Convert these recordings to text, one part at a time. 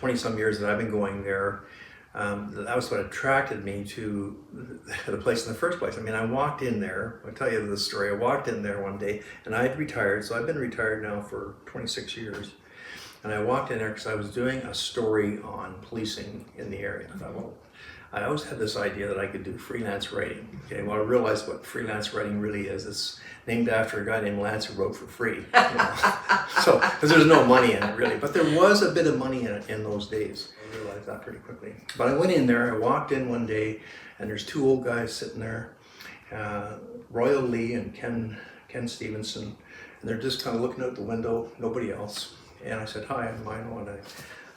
20-some years that I've been going there, that was what attracted me to the place in the first place. I mean, I walked in there, I'll tell you the story. I walked in there one day, and I had retired, so I've been retired now for 26 years. And I walked in there because I was doing a story on policing in the area. I thought, well, I always had this idea that I could do freelance writing. Okay, well, I realized what freelance writing really is. It's named after a guy named Lance who wrote for free. So, because there's no money in it really, but there was a bit of money in it in those days. I realized that pretty quickly. But I went in there, I walked in one day, and there's two old guys sitting there, Royal Lee and Ken Stevenson, and they're just kind of looking out the window, nobody else. And I said, hi, I'm Myno, and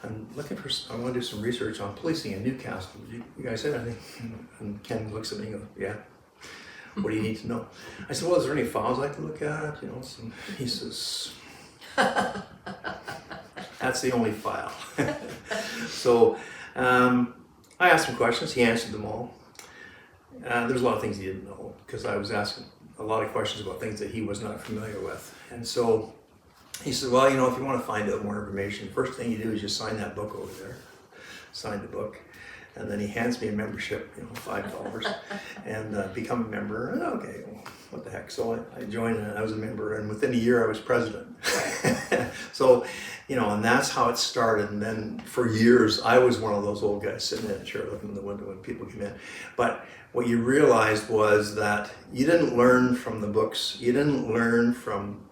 I'm looking for, I want to do some research on policing in Newcastle. You guys have anything? And Ken looks at me and goes, yeah. What do you need to know? I said, well, is there any files I can look at? You know, he says, that's the only file. So I asked him questions. He answered them all. There's a lot of things he didn't know because I was asking a lot of questions about things that he was not familiar with. And so he said, well, you know, if you want to find out more information, the first thing you do is just sign that book over there. Sign the book. And then he hands me a membership, you know, $5, and become a member. And okay, well, what the heck? So I joined and I was a member, and within a year I was president. So, you know, and that's how it started. And then for years I was one of those old guys sitting in a chair looking in the window when people came in. But what you realized was that you didn't learn from the books, you didn't learn from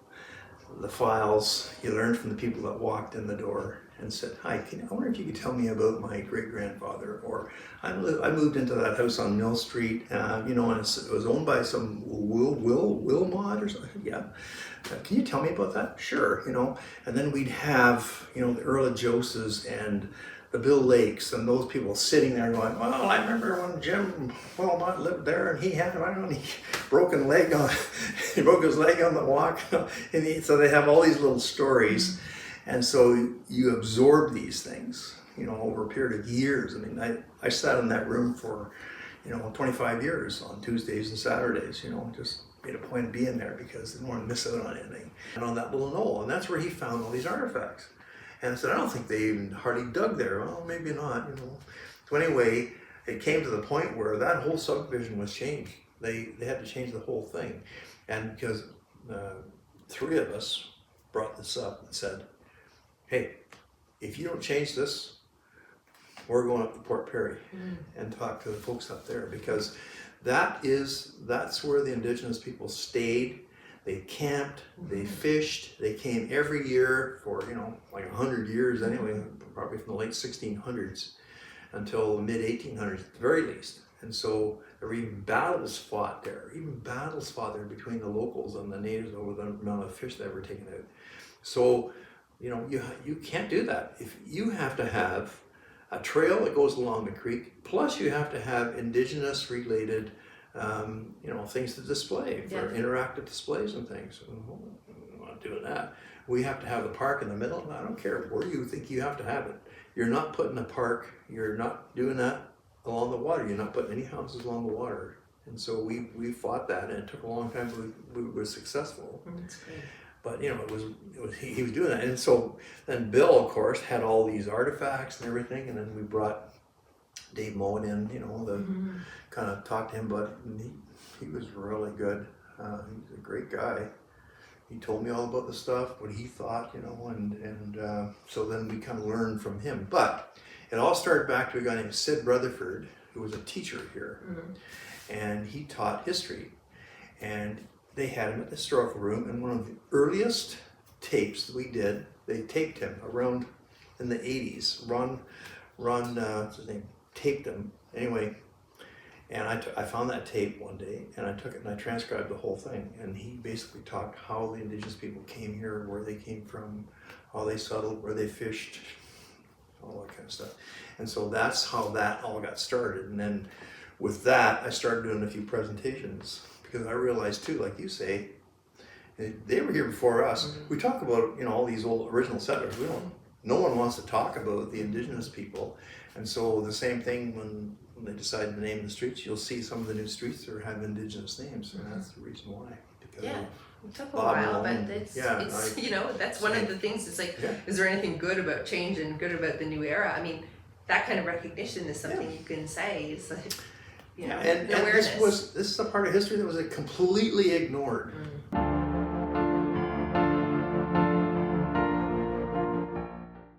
the files, you learned from the people that walked in the door and said, hi, I wonder if you could tell me about my great-grandfather, or I moved into that house on Mill Street, you know, and it was owned by some Wilmot or something. Yeah, can you tell me about that? Sure, you know. And then we'd have, you know, the Earl of Joses and the Bill Lakes and those people sitting there going, well, I remember when Jim Wilmot lived there and he had, I don't know, he broke his leg on the walk. And so they have all these little stories. Mm-hmm. And so you absorb these things, you know, over a period of years. I mean, I sat in that room for, you know, 25 years on Tuesdays and Saturdays, you know, just made a point of being there because I didn't want to miss out on anything. And on that little knoll, and that's where he found all these artifacts. And I said, I don't think they even hardly dug there. Well, maybe not, you know. So anyway, it came to the point where that whole subdivision was changed. They had to change the whole thing. And because three of us brought this up and said, hey, if you don't change this, we're going up to Port Perry and talk to the folks up there, because that's where the Indigenous people stayed. They camped, they fished, they came every year for, you know, like 100 years anyway, probably from the late 1600s until the mid 1800s at the very least. And so there were even battles fought there between the locals and the natives over the amount of fish that were taken out. So, you know, you can't do that. If you have to have a trail that goes along the creek, plus you have to have Indigenous related, you know, things to display for interactive displays and things. We're not doing that. We have to have the park in the middle, and I don't care where you think you have to have it. You're not putting a park, you're not doing that along the water. You're not putting any houses along the water. And so we fought that, and it took a long time, but we were successful. That's great. But you know, it was he was doing that, and so then Bill, of course, had all these artifacts and everything, and then we brought Dave Moen in, you know, the kind of talked to him, but he was really good. He's a great guy. He told me all about the stuff, what he thought, you know, and so then we kind of learned from him. But it all started back to a guy named Sid Rutherford, who was a teacher here, and he taught history, and they had him at the historical room, and one of the earliest tapes that we did, they taped him around in the 80s. Ron, what's his name, taped him. Anyway, and I found that tape one day, and I took it and I transcribed the whole thing, and he basically talked how the Indigenous people came here, where they came from, how they settled, where they fished, all that kind of stuff. And so that's how that all got started. And then with that, I started doing a few presentations, because I realized too, like you say, they were here before us. We talk about, you know, all these old original settlers. No one wants to talk about the Indigenous people. And so the same thing when they decided to name the streets, you'll see some of the new streets that have Indigenous names, and that's the reason why. Because It took a Bob while, Malone. but it's Yeah, you know, that's one of the things. It's like, Yeah. is there anything good about change and good about the new era? I mean, that kind of recognition is something you can say. It's like, you know, and awareness. this is a part of history that was completely ignored. Mm.